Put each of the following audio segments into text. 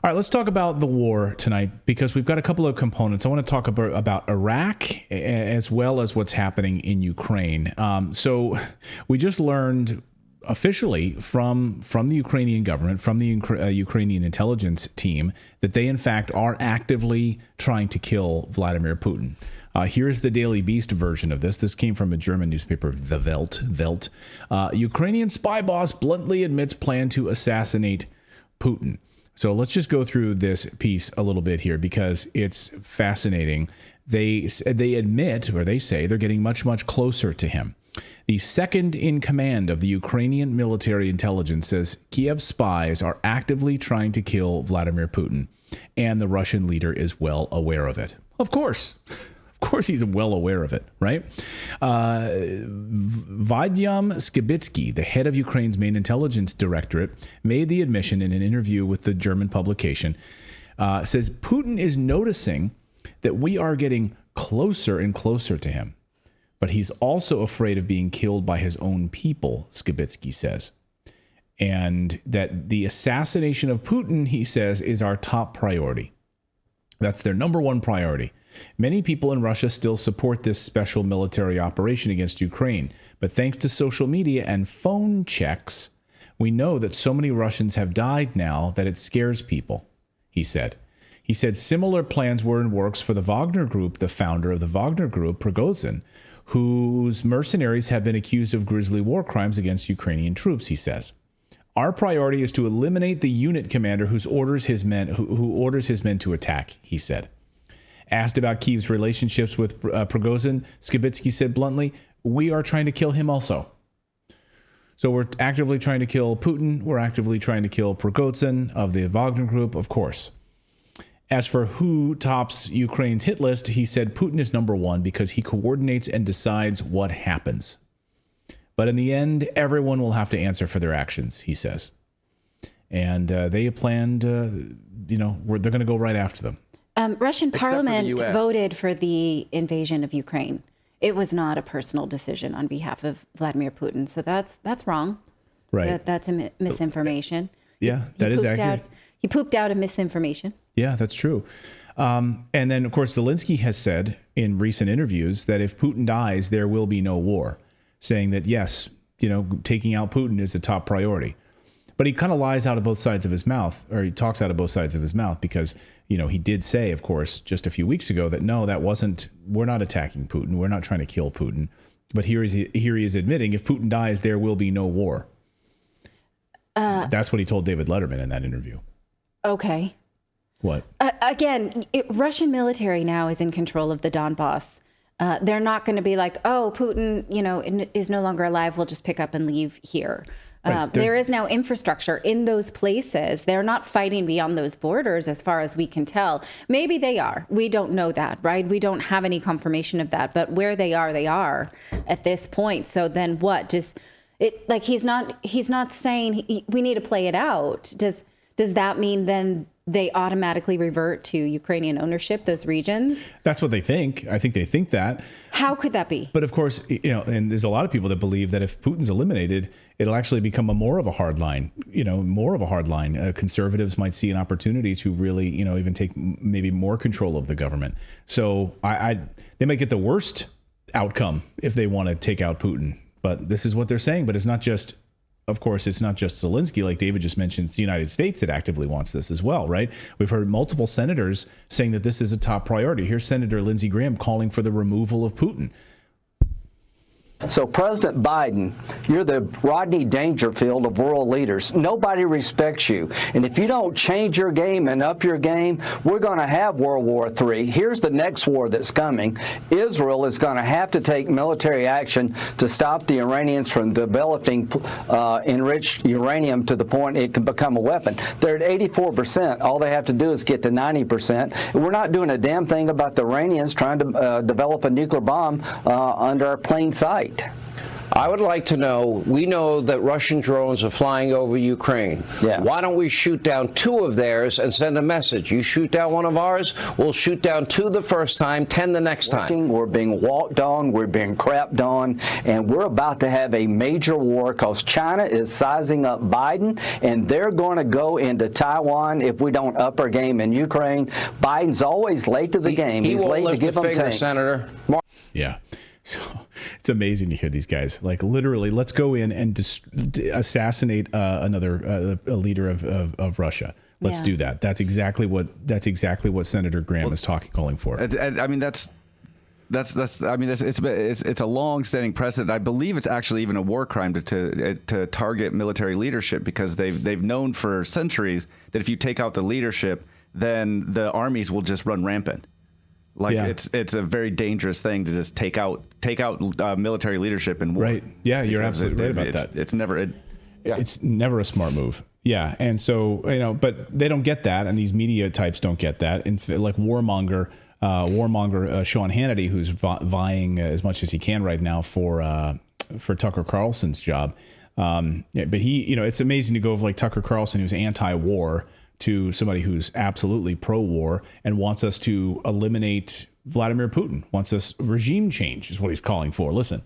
All right, let's talk about the war tonight because we've got a couple of components. I want to talk about Iraq as well as what's happening in Ukraine. So we just learned officially from the Ukrainian government, from the Ukrainian intelligence team, that they in fact are actively trying to kill Vladimir Putin. Here's the Daily Beast version of this. This came from a German newspaper, the Welt. Ukrainian spy boss bluntly admits plan to assassinate Putin. So let's just go through this piece a little bit here because it's fascinating. They admit, or they say, they're getting much, much closer to him. The second in command of the Ukrainian military intelligence says Kiev spies are actively trying to kill Vladimir Putin, and the Russian leader is well aware of it. Of course. Of course he's well aware of it, right? Wagner Zkibitsky, the head of Ukraine's main intelligence directorate, made the admission in an interview with the German publication, says Putin is noticing that we are getting closer and closer to him, but he's also afraid of being killed by his own people, Zkibitsky says. And that the assassination of Putin, he says, is our top priority. That's their number one priority. Many people in Russia still support this special military operation against Ukraine, but thanks to social media and phone checks, we know that so many Russians have died now that it scares people, he said. He said similar plans were in works for the Wagner Group, the founder of the Wagner Group, Prigozhin, whose mercenaries have been accused of grisly war crimes against Ukrainian troops, he says. Our priority is to eliminate the unit commander who orders his men to attack, he said. Asked about Kyiv's relationships with Prigozhin, Zkibitsky said bluntly, we are trying to kill him also. So we're actively trying to kill Putin. We're actively trying to kill Prigozhin of the Wagner Group, of course. As for who tops Ukraine's hit list, he said Putin is number one because he coordinates and decides what happens. But in the end, everyone will have to answer for their actions, he says. And they planned, they're going to go right after them. Russian parliament voted for the invasion of Ukraine. It was not a personal decision on behalf of Vladimir Putin. So that's wrong. Right. That's a misinformation. Yeah, that is accurate. He pooped out a misinformation. Yeah, that's true. And then, of course, Zelensky has said in recent interviews that if Putin dies, there will be no war, saying that, yes, taking out Putin is a top priority. But he kind of lies out of both sides of his mouth, or he talks out of both sides of his mouth because, he did say, of course, just a few weeks ago that, no, we're not attacking Putin. We're not trying to kill Putin. But here he is admitting if Putin dies, there will be no war. That's what he told David Letterman in that interview. Okay. What? Again, Russian military now is in control of the Donbass. They're not going to be like, oh, Putin, is no longer alive. We'll just pick up and leave here. Right. There is now infrastructure in those places. They're not fighting beyond those borders as far as we can tell. Maybe they are. We don't know that, right? We don't have any confirmation of that. But where they are at this point. So then what? He's not saying we need to play it out. Does that mean then they automatically revert to Ukrainian ownership, those regions? That's what they think. I think they think that. How could that be? But of course, and there's a lot of people that believe that if Putin's eliminated, it'll actually become more of a hard line. Conservatives might see an opportunity to really, even take maybe more control of the government. So they might get the worst outcome if they want to take out Putin. But this is what they're saying. But it's not just Zelensky, like David just mentioned. It's the United States that actively wants this as well, right? We've heard multiple senators saying that this is a top priority. Here's Senator Lindsey Graham calling for the removal of Putin. So President Biden, you're the Rodney Dangerfield of world leaders. Nobody respects you. And if you don't change your game and up your game, we're going to have World War III. Here's the next war that's coming. Israel is going to have to take military action to stop the Iranians from developing enriched uranium to the point it can become a weapon. They're at 84%. All they have to do is get to 90%. We're not doing a damn thing about the Iranians trying to develop a nuclear bomb under our plain sight. I would like to know, we know that Russian drones are flying over Ukraine. Yeah. Why don't we shoot down 2 of theirs and send a message? You shoot down 1 of ours, we'll shoot down 2 the first time, 10 the next time. We're being walked on, we're being crapped on, and we're about to have a major war because China is sizing up Biden, and they're going to go into Taiwan if we don't up our game in Ukraine. Biden's always late to the game. He's late won't to lift give a them finger, tanks. Senator. Yeah. So it's amazing to hear these guys. Like, literally, let's go in and assassinate another a leader of Russia. Let's do that. That's exactly what Senator Graham is calling for. I mean, it's a long-standing precedent. I believe it's actually even a war crime to target military leadership, because they've known for centuries that if you take out the leadership, then the armies will just run rampant. Like, it's a very dangerous thing to just take out military leadership in war. Right. Yeah, you're absolutely right about that. It's never a smart move. Yeah, and so, but they don't get that, and these media types don't get that. And like warmonger Sean Hannity, who's vying as much as he can right now for Tucker Carlson's job. But he, it's amazing to go of like Tucker Carlson, who's anti-war, to somebody who's absolutely pro-war and wants us to eliminate Vladimir Putin, wants us regime change is what he's calling for. Listen.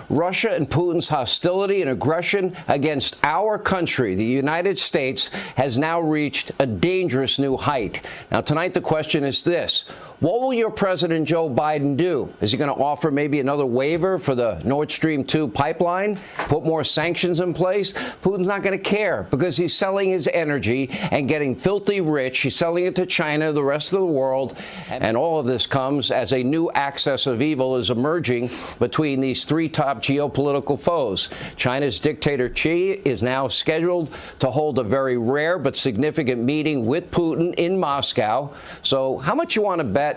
Russia and Putin's hostility and aggression against our country, the United States, has now reached a dangerous new height. Now, tonight, the question is this. What will your President Joe Biden do? Is he going to offer maybe another waiver for the Nord Stream 2 pipeline? Put more sanctions in place? Putin's not going to care because he's selling his energy and getting filthy rich. He's selling it to China, the rest of the world. And all of this comes as a new axis of evil is emerging between these 3 top geopolitical foes. China's dictator Xi is now scheduled to hold a very rare but significant meeting with Putin in Moscow. So how much you want to bet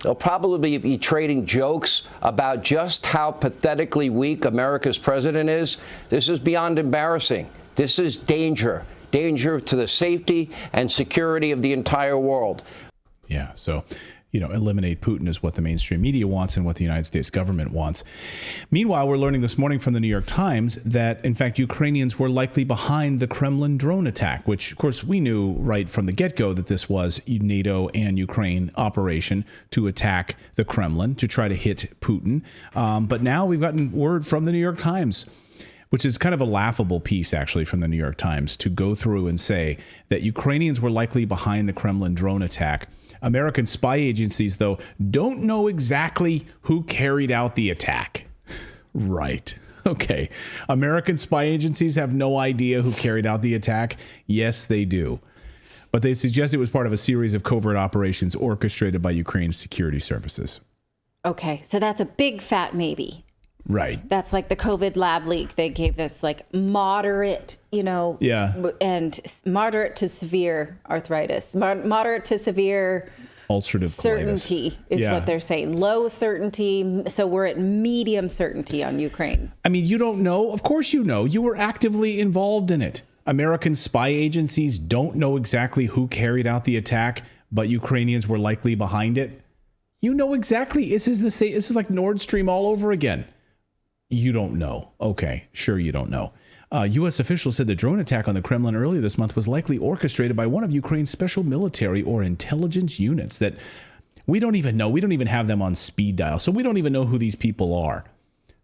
they'll probably be trading jokes about just how pathetically weak America's president is? This is beyond embarrassing. This is danger to the safety and security of the entire world. Yeah, so eliminate Putin is what the mainstream media wants and what the United States government wants. Meanwhile, we're learning this morning from the New York Times that, in fact, Ukrainians were likely behind the Kremlin drone attack, which, of course, we knew right from the get-go that this was a NATO and Ukraine operation to attack the Kremlin, to try to hit Putin. But now we've gotten word from the New York Times, which is kind of a laughable piece, actually, from the New York Times, to go through and say that Ukrainians were likely behind the Kremlin drone attack. American spy agencies, though, don't know exactly who carried out the attack. Right. Okay. American spy agencies have no idea who carried out the attack. Yes, they do. But they suggest it was part of a series of covert operations orchestrated by Ukraine's security services. Okay. So that's a big fat maybe. Right. That's like the COVID lab leak. They gave this like moderate, and moderate to severe arthritis, moderate to severe ulcerative certainty colitis is what they're saying. Low certainty. So we're at medium certainty on Ukraine. I mean, you don't know. Of course you know. You were actively involved in it. American spy agencies don't know exactly who carried out the attack, but Ukrainians were likely behind it. You know exactly. This is like Nord Stream all over again. You don't know. Okay, sure you don't know. U.S. officials said the drone attack on the Kremlin earlier this month was likely orchestrated by one of Ukraine's special military or intelligence units that we don't even know. We don't even have them on speed dial, so we don't even know who these people are.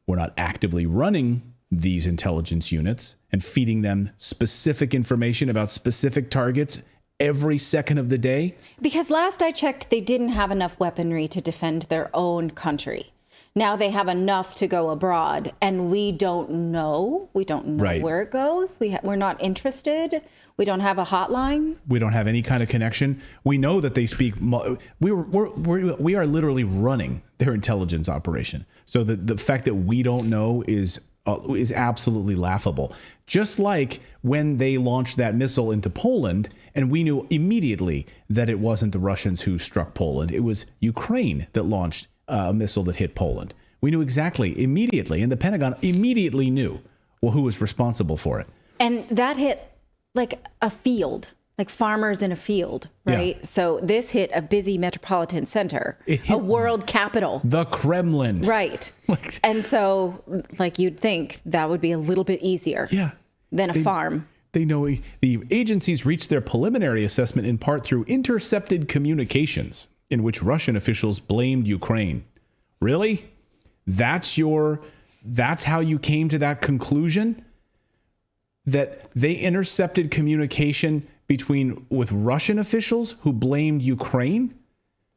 We're not actively running these intelligence units and feeding them specific information about specific targets every second of the day. Because last I checked, they didn't have enough weaponry to defend their own country. Now they have enough to go abroad, and we don't know. We don't know where it goes. We're not interested. We don't have a hotline. We don't have any kind of connection. We know that they speak. We are literally running their intelligence operation. So the fact that we don't know is absolutely laughable. Just like when they launched that missile into Poland, and we knew immediately that it wasn't the Russians who struck Poland. It was Ukraine that launched a missile that hit Poland. We knew exactly, immediately, and the Pentagon immediately knew who was responsible for it. And that hit like a field. like farmers in a field, right? Yeah. So this hit a busy metropolitan center, a world capital. The Kremlin. Right. And so, like, you'd think that would be a little bit easier than a farm. They know the agencies reached their preliminary assessment in part through intercepted communications in which Russian officials blamed Ukraine. Really? That's how you came to that conclusion? That they intercepted communication with Russian officials who blamed Ukraine?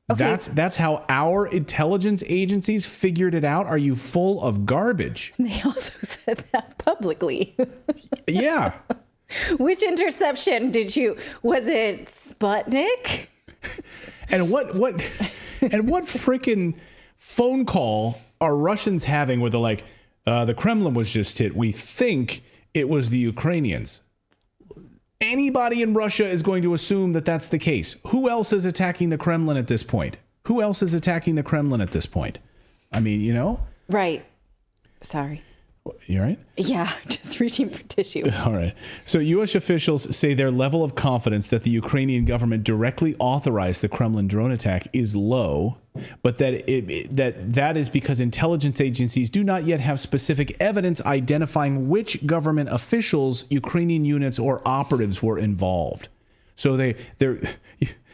Okay. That's how our intelligence agencies figured it out? Are you full of garbage? They also said that publicly. Yeah. Which interception was it Sputnik? And what frickin' phone call are Russians having where they're like, the Kremlin was just hit. We think it was the Ukrainians. Anybody in Russia is going to assume that that's the case. Who else is attacking the Kremlin at this point? I mean, Right. Sorry. You all right? Yeah, just reaching for tissue. All right. So U.S. officials say their level of confidence that the Ukrainian government directly authorized the Kremlin drone attack is low, but that that is because intelligence agencies do not yet have specific evidence identifying which government officials, Ukrainian units, or operatives were involved. So their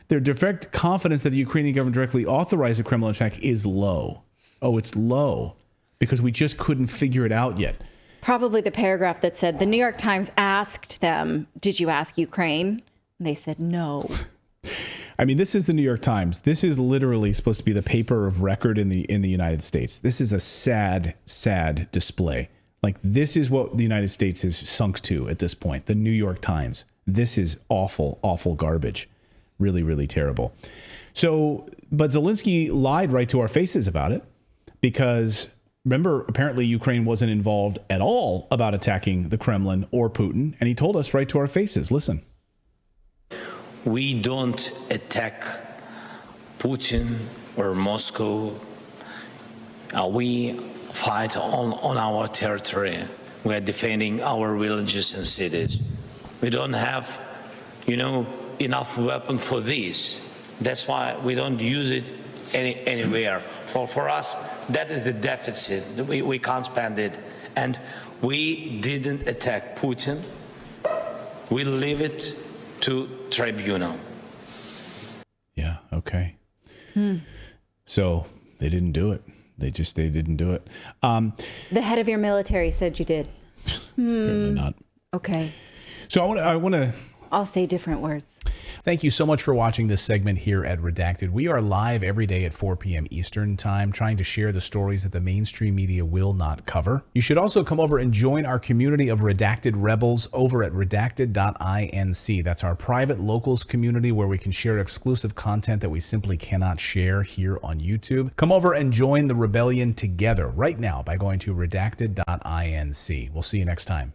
direct confidence that the Ukrainian government directly authorized the Kremlin attack is low. Oh, it's low. Because we just couldn't figure it out yet. Probably the paragraph that said, the New York Times asked them, did you ask Ukraine? And they said no. I mean, this is the New York Times. This is literally supposed to be the paper of record in the United States. This is a sad, sad display. Like, this is what the United States is sunk to at this point. The New York Times. This is awful, awful garbage. Really, really terrible. So, but Zelensky lied right to our faces about it because... Remember, apparently Ukraine wasn't involved at all about attacking the Kremlin or Putin, and he told us right to our faces. Listen. We don't attack Putin or Moscow. We fight on our territory. We are defending our villages and cities. We don't have, enough weapon for this. That's why we don't use it anywhere. For us, that is the deficit. We can't spend it. And we didn't attack Putin. We leave it to tribunal. Yeah, okay. So they didn't do it. They didn't do it. The head of your military said you did. Apparently not. Okay. So I want to... I'll say different words. Thank you so much for watching this segment here at Redacted. We are live every day at 4 p.m. Eastern Time, trying to share the stories that the mainstream media will not cover. You should also come over and join our community of Redacted Rebels over at redacted.inc. That's our private locals community where we can share exclusive content that we simply cannot share here on YouTube. Come over and join the rebellion together right now by going to redacted.inc. We'll see you next time.